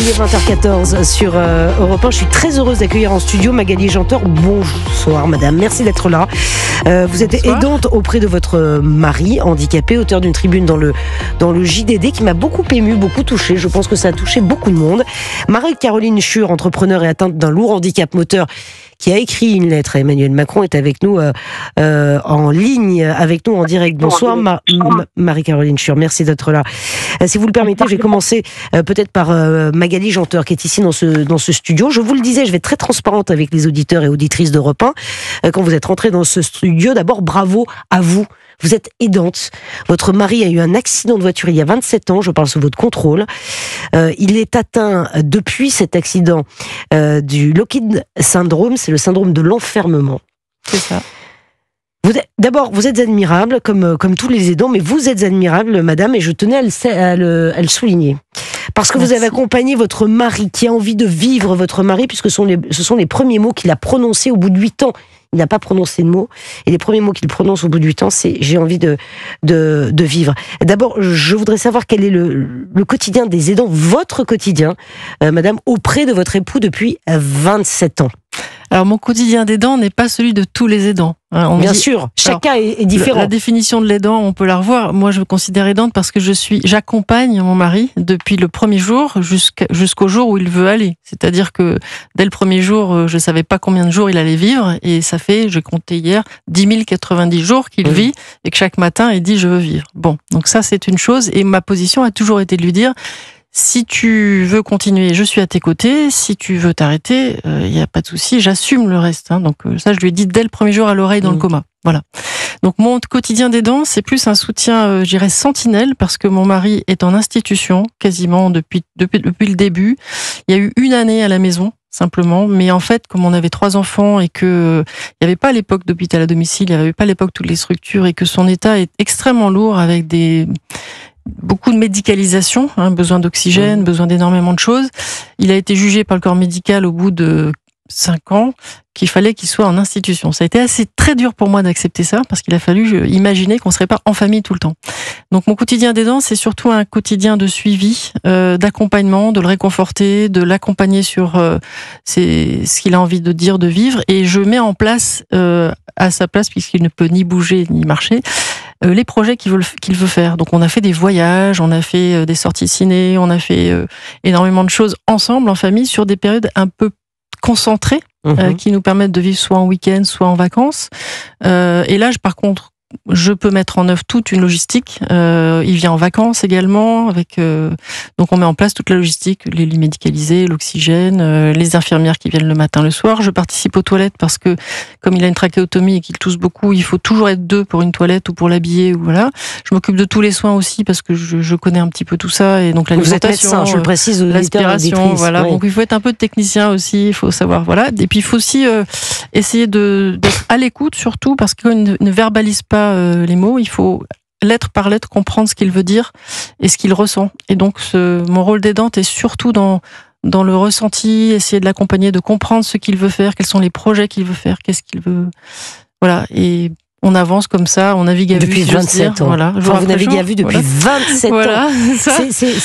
est 20h14 sur Europe 1. Je suis très heureuse d'accueillir en studio Magali Janteur. Bonsoir madame, merci d'être là. Vous êtes aidante auprès de votre mari handicapé, auteur d'une tribune dans le JDD qui m'a beaucoup émue, beaucoup touchée. Je pense que ça a touché beaucoup de monde. Marie-Caroline Schur, entrepreneure et atteinte d'un lourd handicap moteur, qui a écrit une lettre à Emmanuel Macron, est avec nous en ligne, avec nous en direct. Bonsoir Marie-Caroline Schur, merci d'être là. Si vous le permettez, je vais commencer peut-être par Magali Janteur qui est ici dans ce studio. Je vous le disais, je vais être très transparente avec les auditeurs et auditrices d'Europe 1. Quand vous êtes rentrée dans ce studio, d'abord bravo à vous. Vous êtes aidante. Votre mari a eu un accident de voiture il y a 27 ans, je parle sous votre contrôle. Il est atteint depuis cet accident du Lockheed Syndrome, c'est le syndrome de l'enfermement. C'est ça. D'abord, vous êtes admirable, comme tous les aidants, mais vous êtes admirable, madame, et je tenais à le souligner. Parce que Merci. Vous avez accompagné votre mari, qui a envie de vivre votre mari, puisque ce sont les premiers mots qu'il a prononcés au bout de 8 ans. Il n'a pas prononcé de mots, et les premiers mots qu'il prononce au bout de 8 ans, c'est « j'ai envie de vivre ». D'abord, je voudrais savoir quel est le quotidien des aidants, votre quotidien, madame, auprès de votre époux depuis 27 ans. Alors, mon quotidien d'aidant n'est pas celui de tous les aidants. Bien sûr, chacun est différent. La définition de l'aidant, on peut la revoir. Moi, je me considère aidante parce que j'accompagne mon mari depuis le premier jour jusqu'au jour où il veut aller. C'est-à-dire que dès le premier jour, je savais pas combien de jours il allait vivre, et ça fait, j'ai compté hier, 10 090 jours qu'il vit, et que chaque matin, il dit « je veux vivre ». Bon, donc ça, c'est une chose, et ma position a toujours été de lui dire: si tu veux continuer, je suis à tes côtés. Si tu veux t'arrêter, il n'y a pas de souci, j'assume le reste. Donc ça, je lui ai dit dès le premier jour à l'oreille dans le coma. Voilà. Donc mon quotidien d'aidant, c'est plus un soutien, je dirais, sentinelle, parce que mon mari est en institution quasiment depuis le début. Il y a eu une année à la maison, simplement. Mais en fait, comme on avait 3 enfants et que il n'y avait pas à l'époque d'hôpital à domicile, il n'y avait pas à l'époque toutes les structures, et que son état est extrêmement lourd avec beaucoup de médicalisation, besoin d'oxygène, besoin d'énormément de choses. Il a été jugé par le corps médical au bout de 5 ans qu'il fallait qu'il soit en institution. Ça a été très dur pour moi d'accepter ça, parce qu'il a fallu imaginer qu'on ne serait pas en famille tout le temps. Donc mon quotidien d'aidant, c'est surtout un quotidien de suivi, d'accompagnement, de le réconforter, de l'accompagner sur ce qu'il a envie de dire, de vivre, et je mets en place, à sa place, puisqu'il ne peut ni bouger ni marcher, les projets qu'il veut faire. Donc on a fait des voyages, on a fait des sorties ciné, on a fait énormément de choses ensemble, en famille, sur des périodes un peu concentrées, qui nous permettent de vivre soit en week-end, soit en vacances. Et là, par contre, je peux mettre en œuvre toute une logistique. Il vient en vacances également, donc on met en place toute la logistique, les lits médicalisés, l'oxygène, les infirmières qui viennent le matin, le soir. Je participe aux toilettes parce que, comme il a une trachéotomie et qu'il tousse beaucoup, il faut toujours être 2 pour une toilette ou pour l'habiller, ou voilà. Je m'occupe de tous les soins aussi parce que je connais un petit peu tout ça, et donc l'alimentation, vous êtes médecin, je le précise, l'aspiration, voilà. Oui. Donc il faut être un peu de technicien aussi, il faut savoir, voilà. Et puis il faut aussi essayer d'être à l'écoute, surtout parce qu'il ne verbalise pas les mots, il faut lettre par lettre comprendre ce qu'il veut dire et ce qu'il ressent. Et donc mon rôle d'aidante est surtout dans le ressenti, essayer de l'accompagner, de comprendre ce qu'il veut faire, quels sont les projets qu'il veut faire, qu'est-ce qu'il veut. Voilà. Et on avance comme ça, on navigue à vue. Depuis 27 ans. Voilà. Vous naviguez à vue depuis 27 ans. Voilà, ça.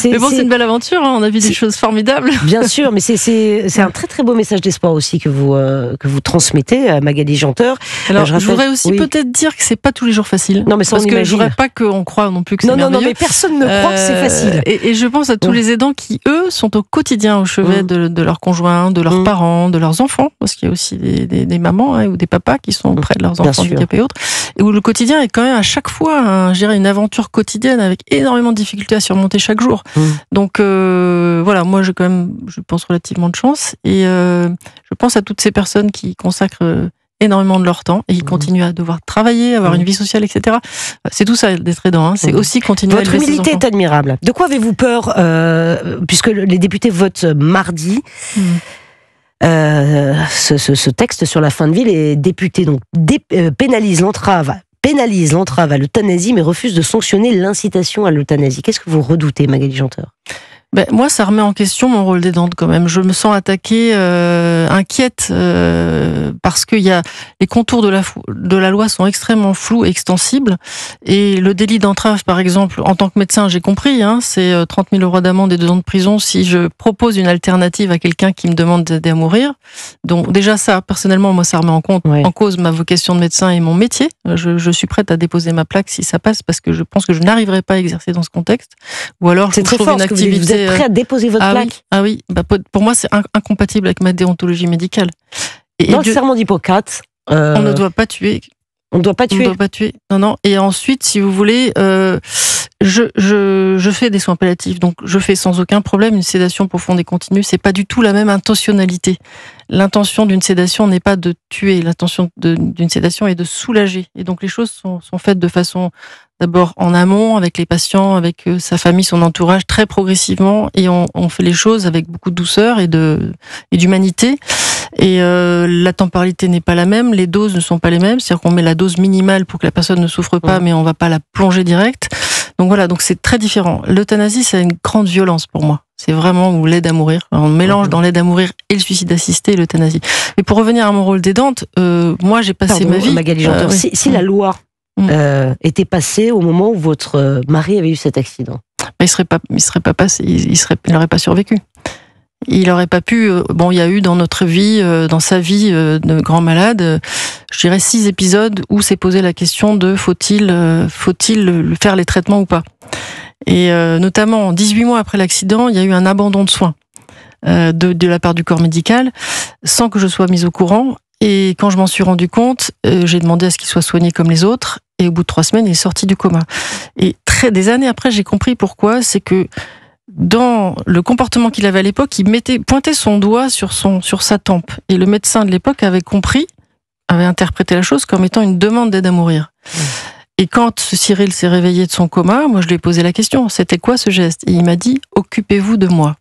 Mais bon, c'est une belle aventure, on a vu des choses formidables. Bien sûr, mais c'est un très très beau message d'espoir aussi que vous transmettez à Magali Janteur. Alors, je voudrais aussi peut-être dire que c'est pas tous les jours facile. Non, mais ça, parce que je voudrais pas qu'on croie non plus que c'est merveilleux. Non, mais personne ne croit que c'est facile. Et je pense à tous les aidants qui, eux, sont au quotidien au chevet de leurs conjoints, de leurs parents, de leurs enfants, parce qu'il y a aussi des mamans ou des papas qui sont près de leurs enfants handicapés et autres. Et où le quotidien est quand même à chaque fois, je dirais, une aventure quotidienne avec énormément de difficultés à surmonter chaque jour. Donc voilà, moi j'ai quand même, je pense, relativement de chance, et je pense à toutes ces personnes qui consacrent énormément de leur temps et qui continuent à devoir travailler, avoir une vie sociale, etc. C'est tout ça d'être aidant, c'est aussi continuer à élever ses enfants. Votre humilité est admirable. De quoi avez-vous peur, puisque les députés votent mardi ce texte sur la fin de vie, les députés donc pénalisent l'entrave à l'euthanasie, mais refusent de sanctionner l'incitation à l'euthanasie. Qu'est-ce que vous redoutez, Magali Janteur ? Moi, ça remet en question mon rôle d'aidante quand même. Je me sens attaquée, inquiète, parce qu'il y a les contours de la loi sont extrêmement flous et extensibles. Et le délit d'entrave, par exemple, en tant que médecin, j'ai compris, c'est 30 000 € d'amende et 2 ans de prison si je propose une alternative à quelqu'un qui me demande d'aider à mourir. Donc déjà ça, personnellement, moi, ça remet en cause ma vocation de médecin et mon métier. Je suis prête à déposer ma plaque si ça passe, parce que je pense que je n'arriverai pas à exercer dans ce contexte. Ou alors je trouve une activité. Vous êtes prêt à déposer votre plaque? Oui. Pour moi, c'est incompatible avec ma déontologie médicale. Dans le serment d'Hippocrate, on ne doit pas tuer. On ne doit pas tuer. On ne doit pas tuer. Non. Et ensuite, si vous voulez, je fais des soins palliatifs, donc je fais sans aucun problème une sédation profonde et continue. C'est pas du tout la même intentionnalité. L'intention d'une sédation n'est pas de tuer. L'intention d'une sédation est de soulager. Et donc les choses sont faites de façon, d'abord en amont, avec les patients, avec sa famille, son entourage, très progressivement, et on fait les choses avec beaucoup de douceur et d'humanité. Et la temporalité n'est pas la même, les doses ne sont pas les mêmes, c'est-à-dire qu'on met la dose minimale pour que la personne ne souffre pas, mais on va pas la plonger direct. Donc voilà, donc c'est très différent. L'euthanasie, c'est une grande violence pour moi. C'est vraiment l'aide à mourir. On mélange dans l'aide à mourir et le suicide assisté et l'euthanasie. Et pour revenir à mon rôle d'aidante, moi j'ai passé ma vie. Magali Janteur, si la loi était passée au moment où votre mari avait eu cet accident, il serait pas passé, il n'aurait pas survécu. Il n'aurait pas pu. Il y a eu dans notre vie, dans sa vie de grand malade, je dirais 6 épisodes où s'est posé la question de faut-il faire les traitements ou pas. Et notamment 18 mois après l'accident, il y a eu un abandon de soins de la part du corps médical, sans que je sois mise au courant. Et quand je m'en suis rendu compte, j'ai demandé à ce qu'il soit soigné comme les autres. Et au bout de 3 semaines, il est sorti du coma. Et des années après, j'ai compris pourquoi. C'est que dans le comportement qu'il avait à l'époque, il pointait son doigt sur sa tempe. Et le médecin de l'époque avait interprété la chose comme étant une demande d'aide à mourir. Et quand Cyril s'est réveillé de son coma, moi je lui ai posé la question, c'était quoi ce geste? Et il m'a dit, occupez-vous de moi.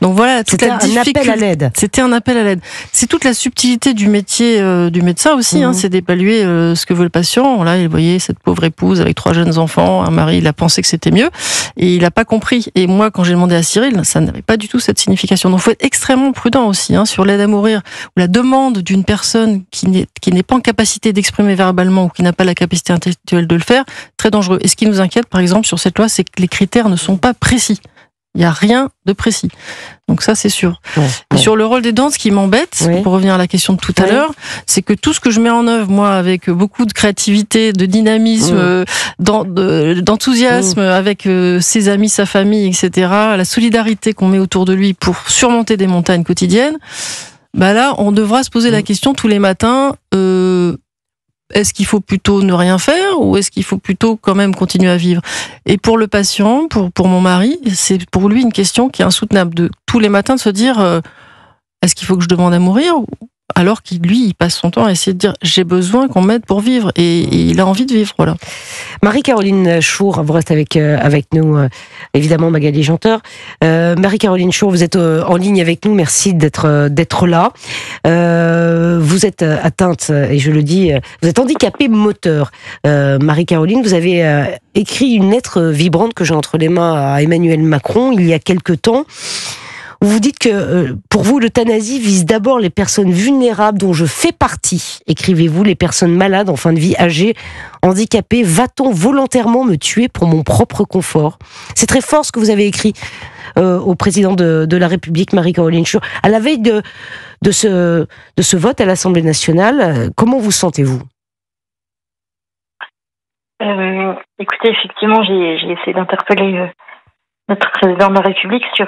Donc voilà, c'était un appel à l'aide. C'était un appel à l'aide. C'est toute la subtilité du métier du médecin aussi, c'est d'évaluer ce que veut le patient. Là, il voyait cette pauvre épouse avec 3 jeunes enfants, un mari, il a pensé que c'était mieux, et il n'a pas compris. Et moi, quand j'ai demandé à Cyril, ça n'avait pas du tout cette signification. Donc, il faut être extrêmement prudent aussi sur l'aide à mourir, ou la demande d'une personne qui n'est pas en capacité d'exprimer verbalement ou qui n'a pas la capacité intellectuelle de le faire, très dangereux. Et ce qui nous inquiète, par exemple, sur cette loi, c'est que les critères ne sont pas précis. Il n'y a rien de précis. Donc ça, c'est sûr. Et sur le rôle d'aidante, ce qui m'embête, pour revenir à la question de tout à l'heure, c'est que tout ce que je mets en œuvre, moi, avec beaucoup de créativité, de dynamisme, d'enthousiasme, avec ses amis, sa famille, etc., la solidarité qu'on met autour de lui pour surmonter des montagnes quotidiennes, là, on devra se poser la question tous les matins, est-ce qu'il faut plutôt ne rien faire ou est-ce qu'il faut plutôt quand même continuer à vivre? Et pour le patient, pour mon mari, c'est pour lui une question qui est insoutenable, de tous les matins de se dire est-ce qu'il faut que je demande à mourir, alors qu'il lui il passe son temps à essayer de dire j'ai besoin qu'on m'aide pour vivre, et il a envie de vivre, voilà. Marie-Caroline Chour, vous restez avec nous, évidemment, Magali Janteur. Marie-Caroline Chour, vous êtes en ligne avec nous, merci d'être là. Vous êtes atteinte, et je le dis, vous êtes handicapée moteur. Marie-Caroline, vous avez écrit une lettre vibrante que j'ai entre les mains à Emmanuel Macron il y a quelque temps. Vous dites que pour vous, l'euthanasie vise d'abord les personnes vulnérables dont je fais partie. Écrivez-vous, les personnes malades en fin de vie, âgées, handicapées. Va-t-on volontairement me tuer pour mon propre confort? C'est très fort ce que vous avez écrit au président de la République, Marie-Caroline Chour. À la veille de ce vote à l'Assemblée nationale, comment vous sentez-vous? Écoutez, effectivement, j'ai essayé d'interpeller notre président de la République sur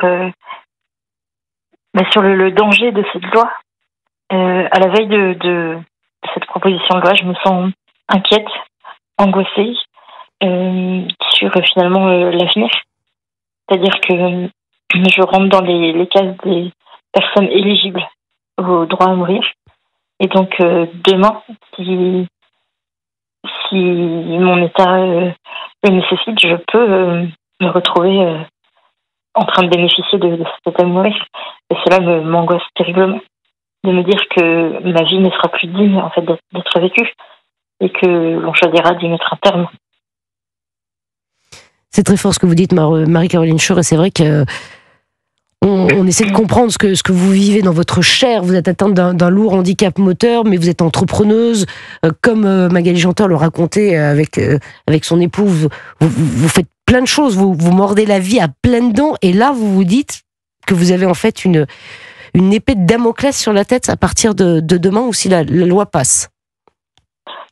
le danger de cette loi. À la veille de cette proposition de loi, je me sens inquiète, angoissée sur finalement l'avenir. C'est-à-dire que je rentre dans les cases des personnes éligibles au droit à mourir. Et donc demain, si mon état le nécessite, je peux me retrouver en train de bénéficier de cet état de mourir. Et cela m'angoisse terriblement, de me dire que ma vie ne sera plus digne en fait d'être vécue et que l'on choisira d'y mettre un terme. C'est très fort ce que vous dites, Marie-Caroline Schur, et c'est vrai que on essaie de comprendre ce que vous vivez dans votre chair. Vous êtes atteinte d'un lourd handicap moteur, mais vous êtes entrepreneuse, comme Magali Janteur le racontait avec son époux. Vous faites plein de choses, vous mordez la vie à pleines dents, et là vous vous dites que vous avez en fait une épée de Damoclès sur la tête à partir de demain, ou si la loi passe.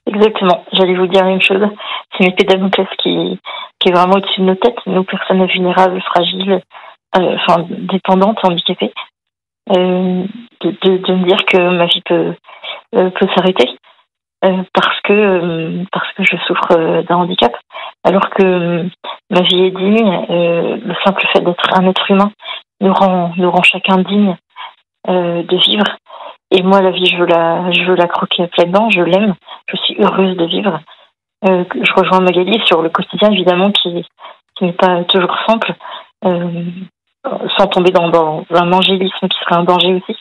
Exactement, j'allais vous dire la même chose. C'est une épée de Damoclès qui est vraiment au-dessus de nos têtes, nos personnes vulnérables, fragiles, dépendantes, handicapées, de me dire que ma vie peut s'arrêter parce que je souffre d'un handicap, alors que ma vie est digne. Le simple fait d'être un être humain nous rend chacun digne de vivre. Et moi, la vie, je veux la croquer à pleines dents. Je l'aime. Je suis heureuse de vivre. Je rejoins Magali sur le quotidien, évidemment, qui n'est pas toujours simple, sans tomber dans un angélisme qui serait un danger aussi.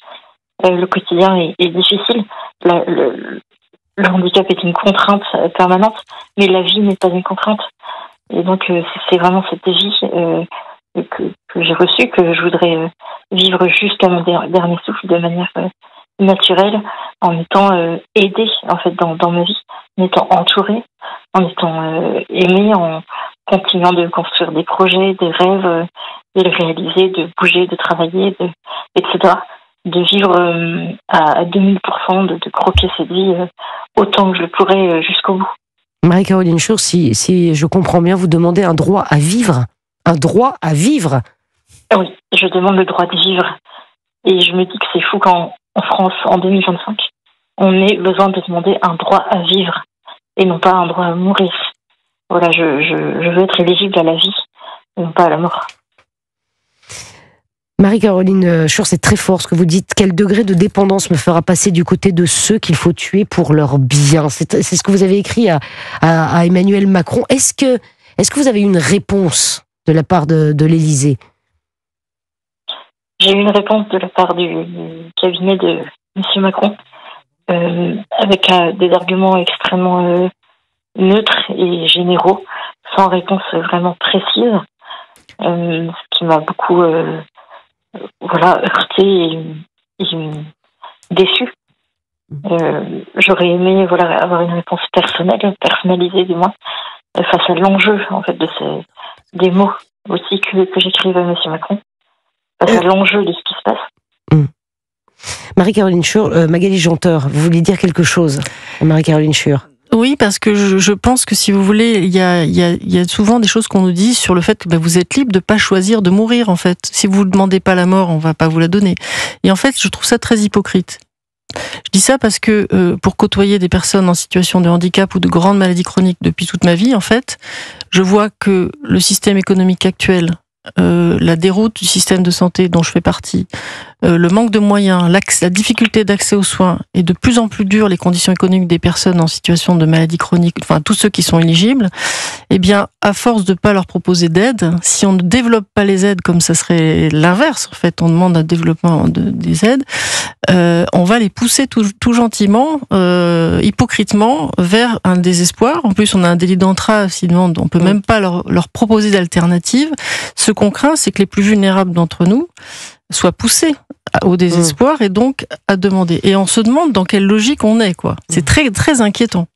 Le quotidien est difficile. Le handicap est une contrainte permanente, mais la vie n'est pas une contrainte. Et donc, c'est vraiment cette vie que j'ai reçue, que je voudrais vivre jusqu'à mon dernier souffle de manière naturelle, en étant aidée en fait dans ma vie, en étant entourée, en étant aimée, en continuant de construire des projets, des rêves, de les réaliser, de bouger, de travailler, etc. De vivre à 2000%, de croquer cette vie autant que je le pourrais jusqu'au bout. Marie-Caroline Schur, si je comprends bien, vous demandez un droit à vivre. Un droit à vivre. Oui, je demande le droit de vivre. Et je me dis que c'est fou qu'en France, en 2025, on ait besoin de demander un droit à vivre et non pas un droit à mourir. Voilà, je veux être éligible à la vie et non pas à la mort. Marie-Caroline Schur, c'est très fort ce que vous dites. Quel degré de dépendance me fera passer du côté de ceux qu'il faut tuer pour leur bien? C'est ce que vous avez écrit à Emmanuel Macron. Est-ce que vous avez une réponse de la part de l'Élysée? J'ai eu une réponse de la part du cabinet de M. Macron, avec des arguments extrêmement neutres et généraux, sans réponse vraiment précise, ce qui m'a beaucoup heurté et déçu. J'aurais aimé avoir une réponse personnalisée du moins, face à l'enjeu en fait des mots aussi que j'écrivais à M. Macron, face à l'enjeu de ce qui se passe. Marie-Caroline Schur, Magali Janteur, vous voulez dire quelque chose, Marie-Caroline Schur? Oui, parce que je pense que si vous voulez, il y a souvent des choses qu'on nous dit sur le fait que vous êtes libre de pas choisir de mourir, en fait. Si vous ne demandez pas la mort, on va pas vous la donner. Et en fait, je trouve ça très hypocrite. Je dis ça parce que pour côtoyer des personnes en situation de handicap ou de grandes maladies chroniques depuis toute ma vie, en fait, je vois que le système économique actuel, la déroute du système de santé dont je fais partie, le manque de moyens, la difficulté d'accès aux soins et de plus en plus dur les conditions économiques des personnes en situation de maladie chronique, enfin tous ceux qui sont éligibles, eh bien à force de ne pas leur proposer d'aide, si on ne développe pas les aides comme ça serait l'inverse, en fait on demande un développement des aides, on va les pousser tout gentiment, hypocritement vers un désespoir. En plus on a un délit d'entrave, sinon on peut même pas leur proposer d'alternatives. Ce qu'on craint, c'est que les plus vulnérables d'entre nous soient poussés au désespoir et donc à demander. Et on se demande dans quelle logique on est, quoi. C'est très, très inquiétant.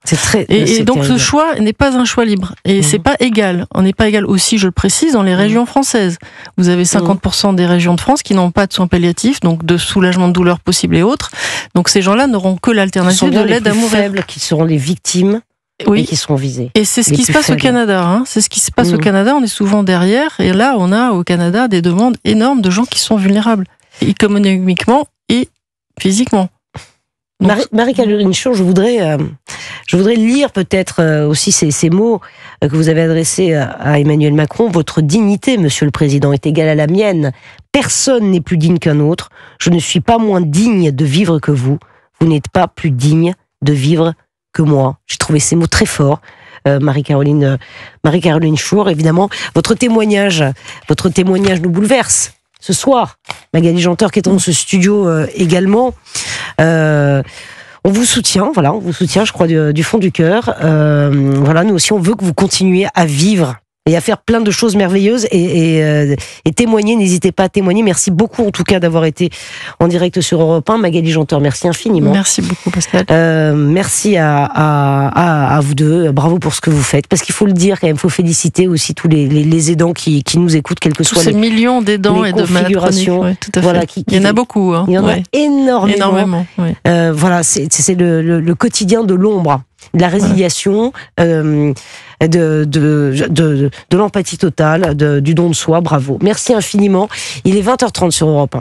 Et donc ce choix n'est pas un choix libre. Et c'est pas égal. On n'est pas égal aussi, je le précise, dans les régions françaises. Vous avez 50% des régions de France qui n'ont pas de soins palliatifs, donc de soulagement de douleur possible et autres. Donc ces gens-là n'auront que l'alternative de l'aide à mourir. Faibles qui seront les victimes. Oui, et qui seront visés. Et c'est ce qui se passe au Canada. Hein. C'est ce qui se passe au Canada. On est souvent derrière. Et là, on a au Canada des demandes énormes de gens qui sont vulnérables, économiquement et physiquement. Marie-Caroline Schur, je voudrais lire peut-être aussi ces mots que vous avez adressés à Emmanuel Macron. Votre dignité, Monsieur le Président, est égale à la mienne. Personne n'est plus digne qu'un autre. Je ne suis pas moins digne de vivre que vous. Vous n'êtes pas plus digne de vivre que moi. J'ai trouvé ces mots très forts. Marie-Caroline Schur, évidemment, votre témoignage nous bouleverse. Ce soir, Magali Janteur qui est dans ce studio également. On vous soutient, je crois, du fond du cœur. Nous aussi, on veut que vous continuiez à vivre et à faire plein de choses merveilleuses et témoigner. N'hésitez pas à témoigner. Merci beaucoup en tout cas d'avoir été en direct sur Europe 1. Magali Jantor, merci infiniment. Merci beaucoup Pascal. Merci à vous deux. Bravo pour ce que vous faites. Parce qu'il faut le dire quand même, il faut féliciter aussi tous les aidants qui nous écoutent, quels que soient ces millions d'aidants et de configurations. Ouais, tout à fait. Voilà, il y en a beaucoup. Hein. Il y en a énormément. Ouais. Voilà, c'est le quotidien de l'ombre, de la résiliation, de l'empathie totale, du don de soi. Bravo. Merci infiniment. Il est 20h30 sur Europe 1.